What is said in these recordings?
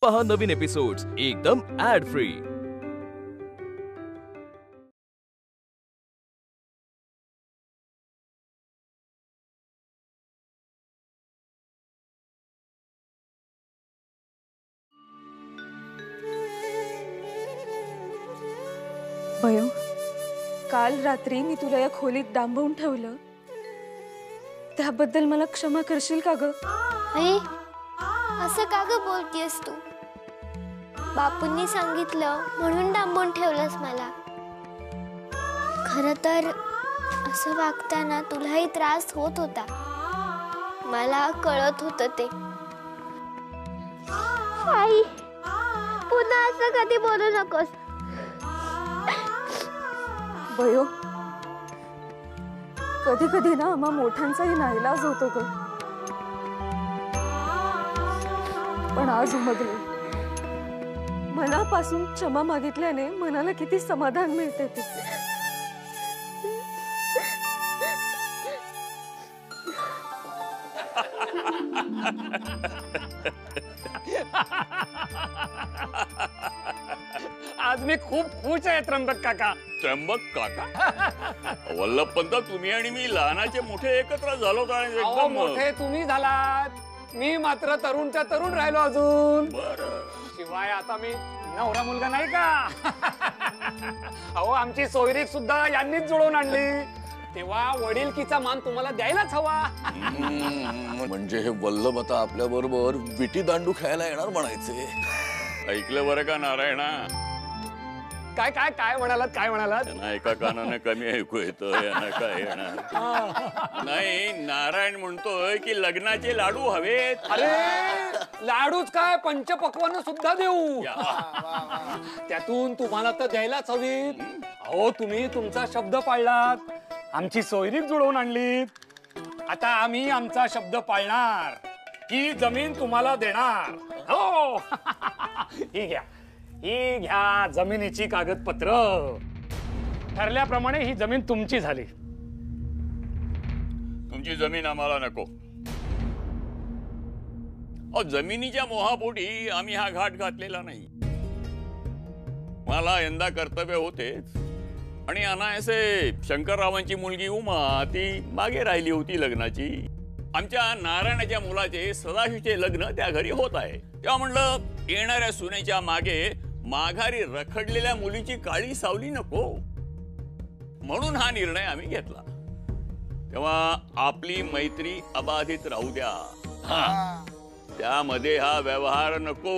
पहा नवीन एपिसोड्स एकदम add free. भयो, काल रात्री मी तुला या खोलीत डांबवून ठेवलं त्याबद्दल मला क्षमा करशील का ग? असं का ग बोलतेस तू? बापूंनी सांगितलं म्हणून डांबून ठेवलंस मला। खरं तर असं वागताना तुलाही त्रास होत होता, मला कळत होतं ते। आई, पुन्हा असं कधी बोलू नकोस। भयो, कधी कधी ना आम्हा मोठ्यांचाही नाईलाज होतो ग, पण आज उमगले। मनापासून क्षमा मागितल्याने मनाला किती समाधान मिळते ते। आज मी खूप खुश आहे त्र्यंबक काका। त्र्यंबक काका? वल्लभ पंत, तुम्ही आणि मी लहानाचे मोठे एकत्र झालो तर एकदम मोठे तुम्ही झालात, मी मात्र तरुणच्या तरुण राहिलो अजून। शिवाय आता मी नवरा मुलगा नाही का? अहो, आमची सोयरीक सुद्धा यांनीच जुळवून आणली, तेव्हा वडीलकीचा मान तुम्हाला द्यायलाच हवा। म्हणजे हे वल्लभ आता आपल्या बरोबर विटी दांडू खेळायला येणार म्हणायचे। ऐकलं बरं का नारायणा? काय काय काय म्हणालात, काय म्हणालात? त्यांना एका कानाने कमी ऐकू येतं, यांना काय येणार नाही। नारायण म्हणतोय की लग्नाचे लाडू हवेत। अरे लाडूच काय, पंचपक्वान्न सुद्धा देऊ। त्यातून तुम्हाला तर द्यायलाच हवीत। अहो, तुम्ही तुमचा शब्द पाळलात, आमची सोयरीक जुळवून आणलीत। आता आम्ही आमचा शब्द पाळणार, ही जमीन तुम्हाला देणार। हो ही घ्या, ही घ्या जमिनीची कागदपत्र। ठरल्याप्रमाणे ही जमीन तुमची झाली। तुमची जमीन आम्हाला नको। जमिनीच्या मोहापोटी आम्ही हा घाट घातलेला नाही। मला यंदा कर्तव्य होतेच, आणि अनायसे शंकररावांची मुलगी उमा ती मागे राहिली होती लग्नाची। आमच्या नारायणाच्या मुलाचे सदाशिवचे लग्न त्या घरी होत आहे, तेव्हा म्हणलं येणाऱ्या सुनेच्या मागे माघारी रखडलेल्या मुलीची काळी सावली नको, म्हणून हा निर्णय आम्ही घेतला। तेव्हा आपली मैत्री अबाधित राहू द्या, त्यामध्ये हा व्यवहार नको।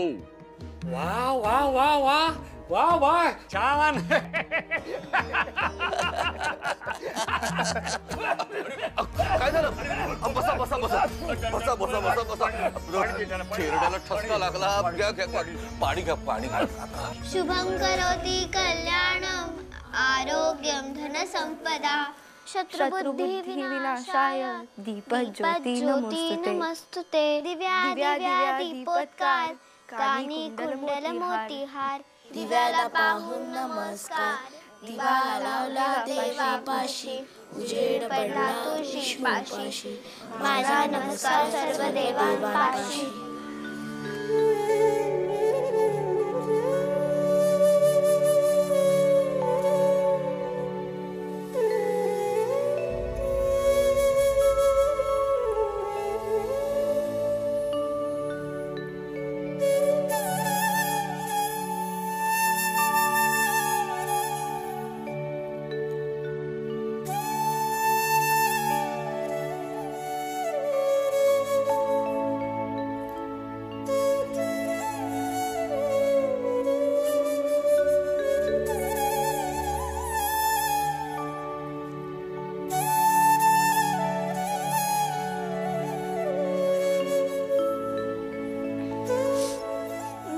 वा वा वा वा वा वा, छान। काय झालं? बसा बसा बसा बसा बसा बसा बसा। चेहऱ्याला ठसका लागला, घ्या घ्या पाणी घ्या, पाणी घ्या। शुभं करोति कल्याणं आरोग्यं धन संपदा शत्रुबुद्धि विनाशाय दीपज्योति नमस्तुते। दिव्या दिव्या दीपोत्कार कानी कुंडल मोतीहार, दिव्याला पाहून नमस्कार, दिवा लावला देवापाशी, उजेड पडला तुळशीपाशी, माझा नमस्कार सर्व देवांपाशी।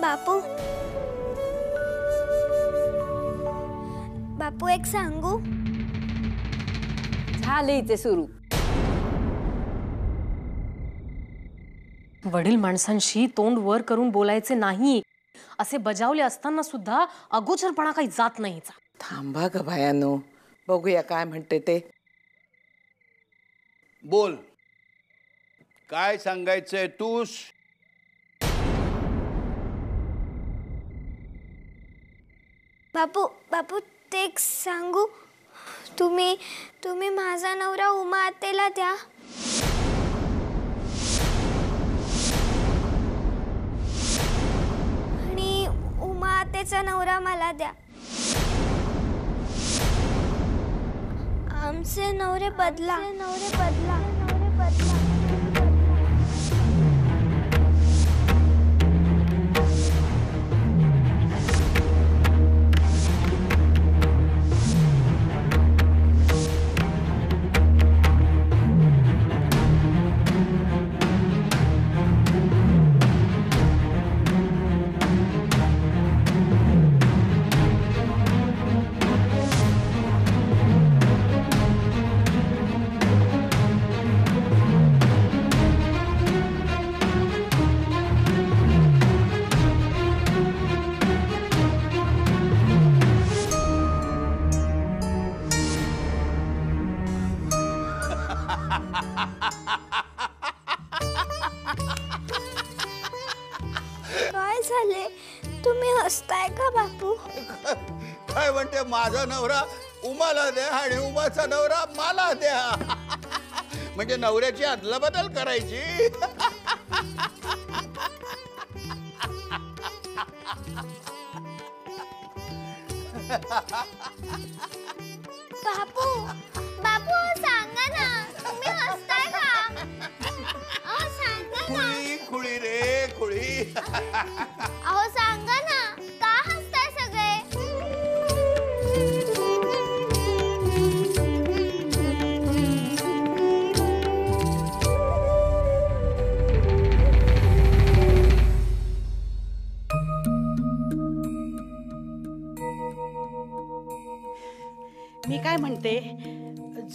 बापू, बापू एक सांगू? झाले इथे सुरू। वडील माणसांशी तोंड वर करून बोलायचे नाही असे बजावले असताना सुद्धा अगोचरपणा काही जात नाही। थांबा ग बायानो, बघूया काय म्हणते ते। बोल, काय सांगायचंय तूस? बापू बापू ते एक सांगू, तुम्ही माझा नवरा उमा आत्याला द्या. आणि उमा आत्याचा नवरा मला द्या. आमचे नवरे बदला. काय झाले? तुम्ही हसताय का बापू? काय म्हणते, माझा नवरा उमाला द्या आणि उमाचा नवरा मला द्या. म्हणजे नवऱ्याची अदलाबदल करायची. बापू बापू सांगा ना, तुम्ही हसताय का? सांगा ना. खुळी रे खुळी. अहो सांगा ना, का हसताय सगळे? मी काय म्हणते,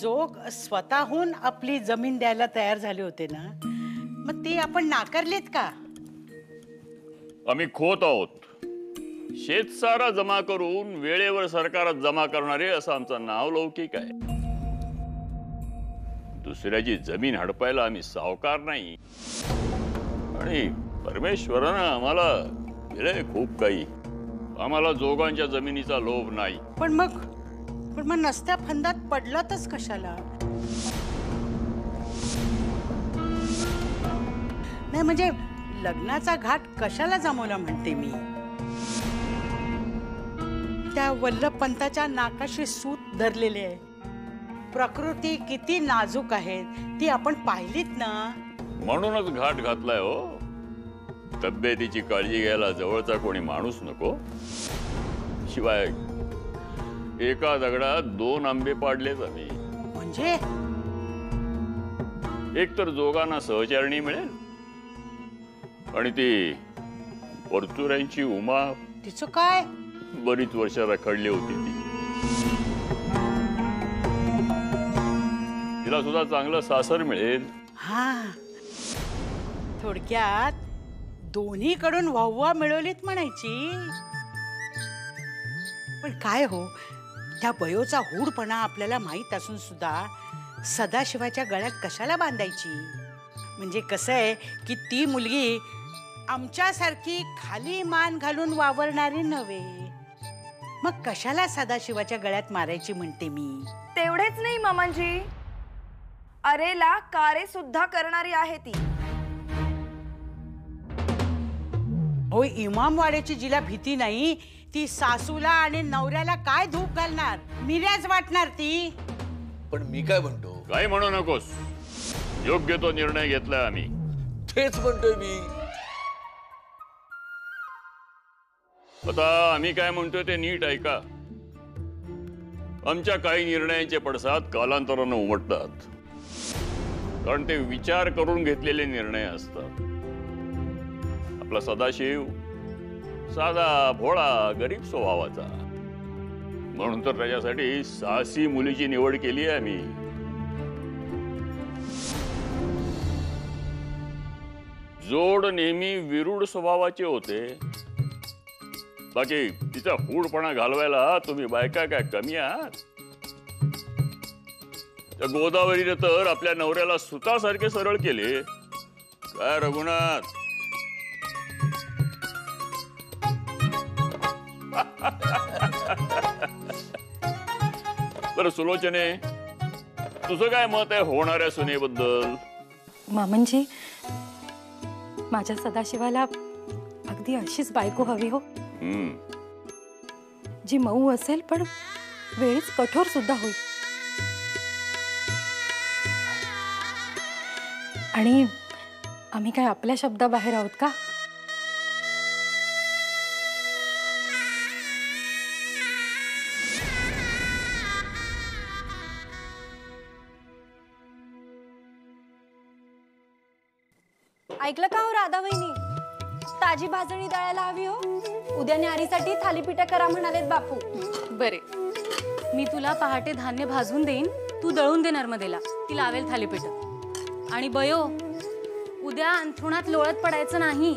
जोग स्वतःहून आपली जमीन द्यायला तयार झाले होते ना, मग ते आपण नाकारलेत का? आम्ही खोत आहोत. शेतसारा जमा करून वेळेवर सरकारात जमा करणारे असं आमचं नाव लौकिक आहे. दुसऱ्याची जमीन हडपायला आम्ही सावकार नाही. आणि परमेश्वरानं आम्हाला दिलंय खूप काही. आम्हाला जोगांच्या जमिनीचा लोभ नाही. पण मग नसत्या फंदात पडलातच कशाला? नाही म्हणजे लग्नाचा घाट कशाला जमवला म्हणते मी. त्या वल्लभपंताच्या नाकाशी सूत धरलेले आहे. प्रकृती किती नाजूक आहे ती आपण पाहिलीत ना. म्हणूनच घाट घातलाय हो. तब्येतीची काळजी घ्यायला जवळचा कोणी माणूस नको. शिवाय एका दगडात 2 आंबे पाडलेच आम्ही. म्हणजे एक तर जोगांना सहचारणी मिळेल आणि ती परचुऱ्यांची उमा. तिचं काय? बरीच वर्ष रखडली होती ती. तिला सुद्धा चांगलं सासर मिळेल. हा, थोडक्यात दोन्हीकडून वाहवा मिळवलीत म्हणायची. पण काय हो, त्या बयोचा हूडपणा आपल्याला माहित असून सुद्धा सदाशिवाच्या गळ्यात कशाला बांधायची? म्हणजे कसं आहे की ती मुलगी आमच्यासारखी खाली मान घालून वावरणारी नव्हे. मग कशाला सदाशिवाच्या गळ्यात मारायची म्हणते मी. तेवढेच नाही मामांजी, अरेला कारे सुद्धा करणारी आहे ती. हो, इमामवाड्याची जिला भीती नाही ती सासूला आणि नवऱ्याला काय धूप घालणार, मिऱ्याच वाटणार ती. पण मी काय म्हणतो, काय म्हणू नकोस. योग्य तो निर्णय घेतलाय आम्ही. तेच म्हणतोय मी. आता आम्ही काय म्हणतोय ते नीट ऐका. आमच्या काही निर्णयांचे पडसाद कालांतरानं उमटतात, कारण ते विचार करून घेतलेले निर्णय असतात. आपला सदाशिव साधा भोळा गरीब स्वभावाचा, म्हणून तर त्याच्यासाठी साहसी मुलीची निवड केली आहे आम्ही. जोड नेहमी विरूढ स्वभावाचे होते. बाकी तिचा हूडपणा घालवायला तुम्ही बायका काय कमी आहात? त्या गोदावरीने तर आपल्या नवऱ्याला सुतासारखे सरळ केले. काय रघुनाथ? बरं सुलोचने, तुझं काय मत आहे होणाऱ्या सुनेबद्दल? मामनजी, माझ्या सदाशिवाला अगदी अशीच बायको हवी हो, जी मऊ असेल पण वेळीच कठोर सुद्धा होईल. आणि आम्ही काय आपल्या शब्दाबाहेर आहोत का? ऐकलं का हो राधा वहिनी, ताजी भाजणी दळायला हवी हो. उद्या न्यारीसाठी थालीपीठ करा म्हणालेत बापू. बरे, मी तुला पहाटे धान्य भाजून देईन, तू दळून दे नर्मदेला, ती लावेल थालीपीठ. आणि बयो, उद्या अंथरुणात लोळत पडायचं नाही.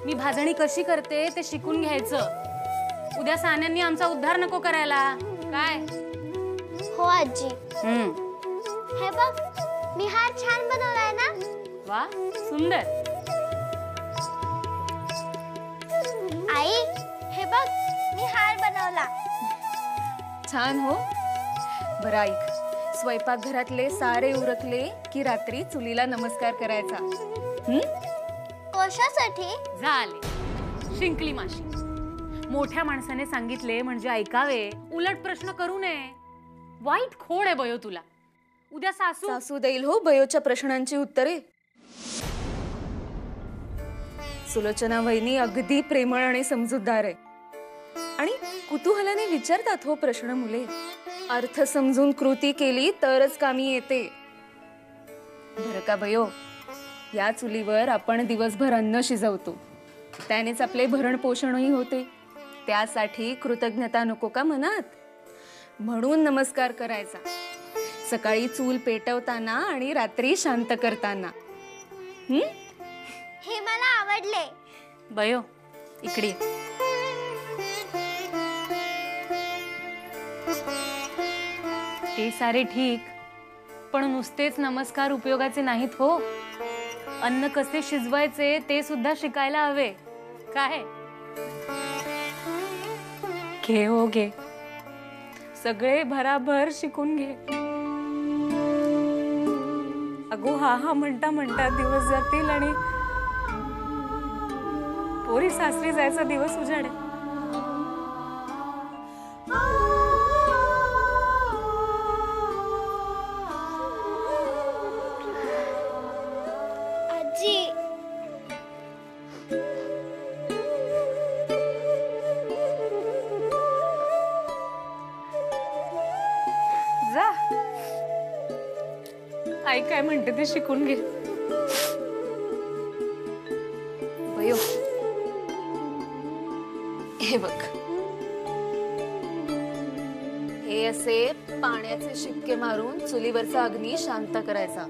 मी भाजणी कशी करते ते शिकून घ्यायचं. उद्या सान्यांनी आमचा उद्धार नको करायला. काय हो आजी. हे बघ, मी हार छान बनवलाय ना. वा, सुंदर. आई, हे बघ, मी हार बनवला. छान हो. बरं ऐक, स्वयंपाकघरातले सारे उरकले की रात्री चुलीला नमस्कार करायचा. कशासाठी? झाले, शिंकली माशी. मोठ्या माणसाने सांगितले म्हणजे ऐकावे, उलट प्रश्न करू नये. वाईट खोड आहे बयो तुला. उद्या सासू देईल हो बयोच्या प्रश्नांची उत्तरे. सुलोचना वहिनी अगदी प्रेमळ आणि समजूतदार आहे आणि कुतूहलाने विचारतात हो प्रश्न मुले. अर्थ समजून कृती केली तरच कामी येते. बरं का बयो, या चुलीवर आपण दिवसभर अन्न शिजवतो, त्यानेच आपले भरण पोषणही होते. त्यासाठी कृतज्ञता नको का मनात? म्हणून नमस्कार करायचा, सकाळी चूल पेटवताना आणि रात्री शांत करताना. हे मला आवडले. बयो, इकडे. ते सारे ठीक, पण नुसतेच नमस्कार उपयोगाचे नाहीत हो. अन्न कसे शिजवायचे ते सुद्धा शिकायला हवे. काय घे हो घे, सगळे भराभर शिकून घे. अगो हा हा म्हणता म्हणता दिवस जातील आणि पोरी सासरी जायचा दिवस उजाडे. आजी, जा, आई काय म्हणते ते शिकून घे. बयो, हे बघ, हे असे पाण्याचे शिपके मारून चुलीवरचा अग्नी शांत करायचा.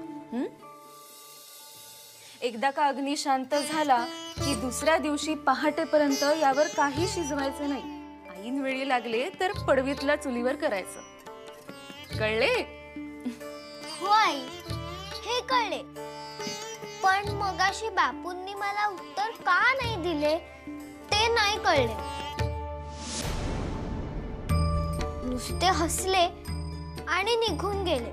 एकदा का अग्नी शांत झाला की दुसऱ्या दिवशी पहाटेपर्यंत यावर काही शिजवायचं नाही. ऐन वेळी लागले तर पडवीतल्या चुलीवर करायचं. कळले? हो आई, हे कळले. पण मगाशी बापूंनी मला उत्तर का नाही दिले ते नाही कळले. नुसते हसले आणि निघून गेले.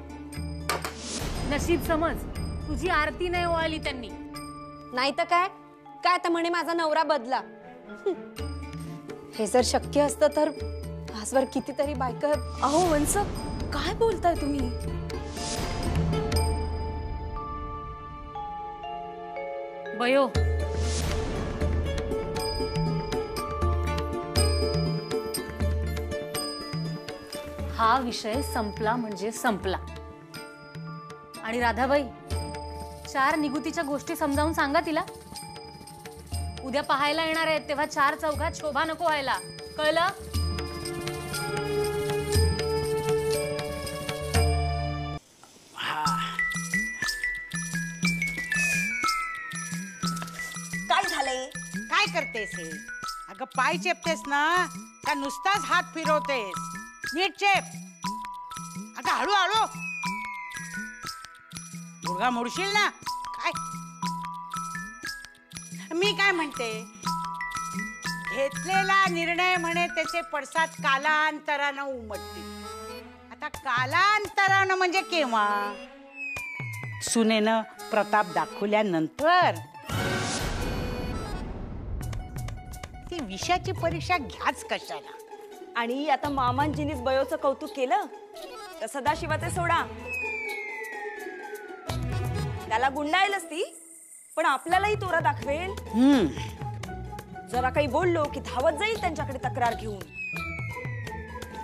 नशीब समज, तुझी आरती नाही ओवाळली त्यांनी. नाही तर काय, काय तर म्हणे माझा नवरा बदला. हे जर शक्य असतं तर आजवर कितीतरी बायका. अहो वंस, काय बोलताय तुम्ही? बयो, हा विषय संपला म्हणजे संपला. आणि राधाबाई, 4 निगुतीच्या गोष्टी समजावून सांगा तिला. उद्या पाहायला येणार आहेत तेव्हा 4 चौघात शोभा नको व्हायला. कळलं? काय झालंय? काय करतेस हे? अगं पाय चेपतेस ना का नुसताच हात फिरवतेस? नीट चेप. अगं हळू हळू. गुडघा मोडशील ना. काय मी काय म्हणते, घेतलेला निर्णय म्हणे त्याचे पडसाद कालांतरानं उमटतील. आता कालांतरानं म्हणजे केव्हा? सुनेनं प्रताप दाखवल्यानंतर. ती विषयाची परीक्षा घ्याच कशाला? आणि आता मामांजीनीच बयोचं कौतुक केलं तर सदाशिवाचे सोडा. त्याला गुंडाळेलच ती, पण आपल्यालाही तोरा दाखवेल. जरा काही बोललो की धावत जाईल त्यांच्याकडे तक्रार घेऊन.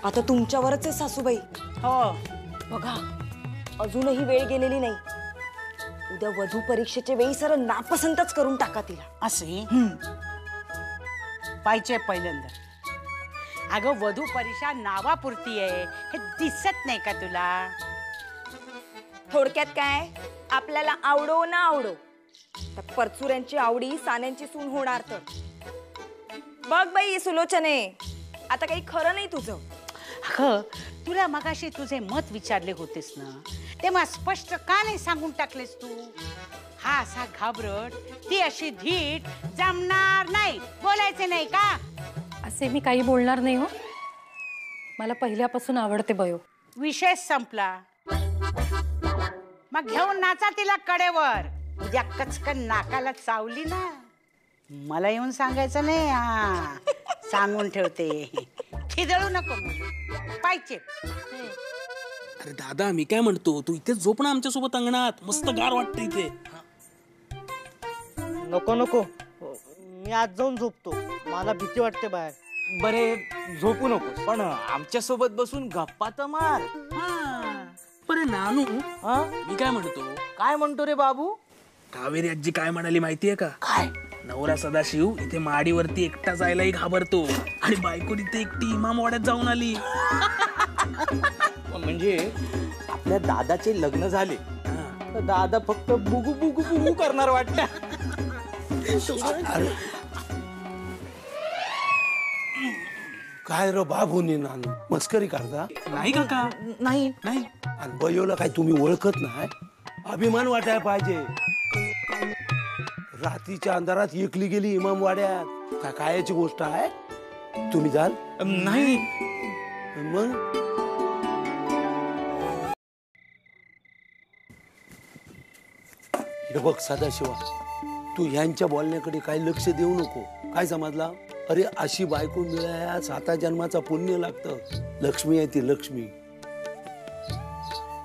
आता तुमच्यावरच आहे सासूबाई. हो बघा, अजूनही वेळ गेलेली नाही. उद्या वधू परीक्षेच्या वेळी सर नापसंतच करून टाका तिला. असे पाहिजे पहिल्यांदा. अगं वधू परीक्षा नावापुरती आहे, हे दिसत नाही का तुला? थोडक्यात काय, आपल्याला आवडो ना आवडो तर परचुऱ्यांची आवडी सान्यांची सून होणार. तर बघ बाई सुलोचने, आता काही खरं नाही तुझं. अगं तुला मगाशी तुझे मत विचारले होतेस ना, तेव्हा स्पष्ट का नाही सांगून टाकलेस तू? हा असा घाबरट, ती अशी धीट, जमणार नाही, बोलायचे नाही का? असे मी काही बोलणार नाही हो. मला पहिल्यापासून आवडते बयो. विषय संपला. मग घेऊन नाचा तिला कडेवर. उद्या कचकन नाकाला चावली ना, मला येऊन सांगायचं नाही. हा सांगून ठेवते, खिदळू नको पाहिजे. अरे दादा, मी काय म्हणतो, तू इथे झोप ना आमच्या सोबत अंगणात. मस्त गार वाटतं इथे. नको नको, मी आज जाऊन झोपतो. मला भीती वाटते बाहेर. बरे झोपू नको, पण आमच्या सोबत बसून गप्पा तर मार. बरे नानू, मी काय म्हणतो. काय म्हणतो रे बाबू? कावेरी आजी काय म्हणाली माहितीये का? काय? नवरा सदाशिव इथे माडीवरती एकटा जायलाही घाबरतो आणि बायको इथे एकटी इमामवाड्यात जाऊन आली. म्हणजे आपल्या दादाचे लग्न झाले तर दादा फक्त बुगू बुगू बुगू करणार वाटत. काय रे बाबूनी नानू मस्करी करता? नाही काका, नाही नाही. आणि बयोला काय तुम्ही ओळखत नाही? अभिमान वाटायला पाहिजे. रात्रीच्या अंधारात एकली गेली इमामवाड्यात. काय कायची गोष्ट आहे? तुम्ही जाल? नाही. मग हे बघ सदाशिवा, तू ह्यांच्या बोलण्याकडे काही लक्ष देऊ नको. काय समजला? अरे अशी बायको मिळाया 7 जन्माचा पुण्य लागतं. लक्ष्मी आहे ती, लक्ष्मी.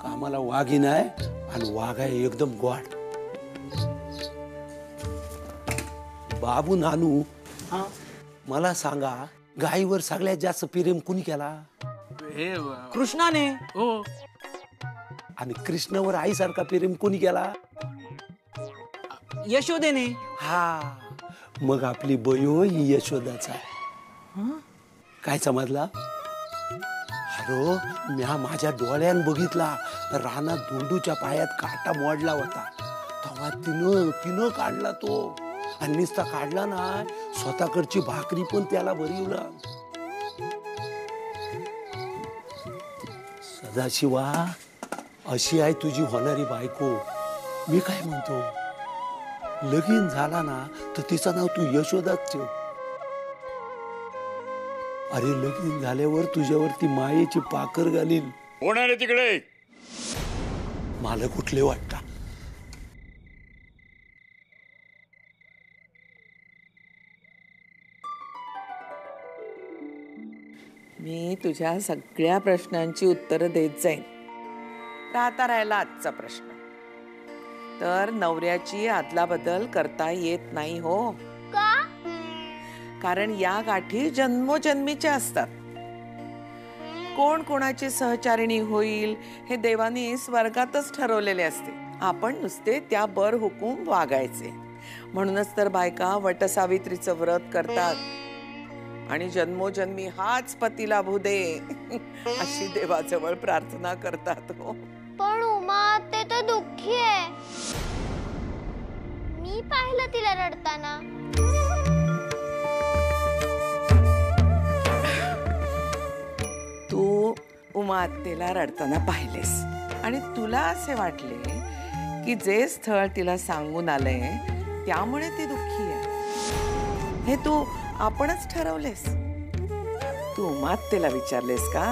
कामाला वाघीण आहे आणि वाघ आहे एकदम गोड. बाबू नानू, मला सांगा, गायीवर सगळ्यात जास्त प्रेम कुणी केला? कृष्णाने. हो. आणि कृष्णावर आईसारखा प्रेम कोणी केला? यशोदेने. हा, मग आपली बयो ही यशोदाचा आहे. काय समजला? अरे म्या माझ्या डोळ्यान बघितला, रानात धोंडूच्या पायात काटा मोडला होता. तेव्हा तिनं काढला तो. आणि नुसता काढला ना, स्वतःकडची भाकरी पण त्याला भरवला. सदाशिवा, अशी आहे तुझी होणारी बायको. मी काय म्हणतो, लगीन झाला ना तर तिचं नाव तू यशोदाच ठेव. अरे लगीन झाल्यावर तुझ्यावरती मायेची पाकर घालील. होणार तिकडे मला कुठले वाटतं? मी तुझ्या सगळ्या प्रश्नांची उत्तरं देत जाईन. राहता राहिला आजचा प्रश्न, तर नवऱ्याची आदलाबदल करता येत नाही हो. का? कारण या गाठी जन्मोजन्मीच्या असतात. कोण कोणाची सहचारिणी होईल हे देवाने स्वर्गातच ठरवलेले असते. आपण नुसते त्या बर हुकूम वागायचे. म्हणूनच तर बायका वटसावित्रीचं व्रत करतात आणि जन्मोजन्मी हाच पती लाभू दे अशी देवाजवळ प्रार्थना करतात हो. पण उमा, ते तर दुःखी आहे. मी पाहिलं तिला रडताना. तू उमातेला रडताना पाहिलेस आणि तुला असे वाटले की जे स्थळ तिला सांगून आलंय त्यामुळे ती दुःखी आहे. हे तू आपणच ठरवलेस. तू उमातेला विचारलेस का?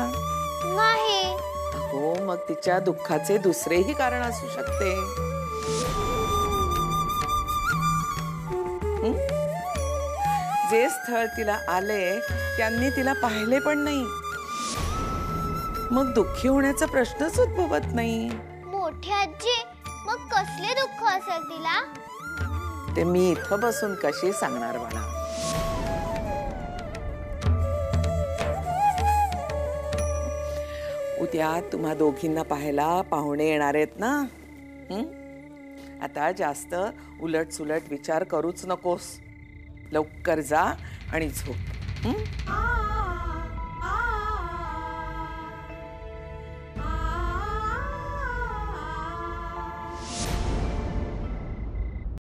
नाही. हो, मग तिच्या दुःखाचे दुसरेही कारण असू शकते. जे स्थळ तिला आले त्यांनी तिला पाहिले पण नाही, मग दुःखी होण्याचा प्रश्नच उद्भवत नाही. मोठी आजी, मग कसले दुःख असेल तिला? ते मी इथं बसून कशी सांगणार बाळा. उद्या तुम्हा दोघींना पाहायला पाहुणे येणार आहेत ना. आता जास्त उलट सुलट विचार करूच नकोस. लवकर जा आणि झोप.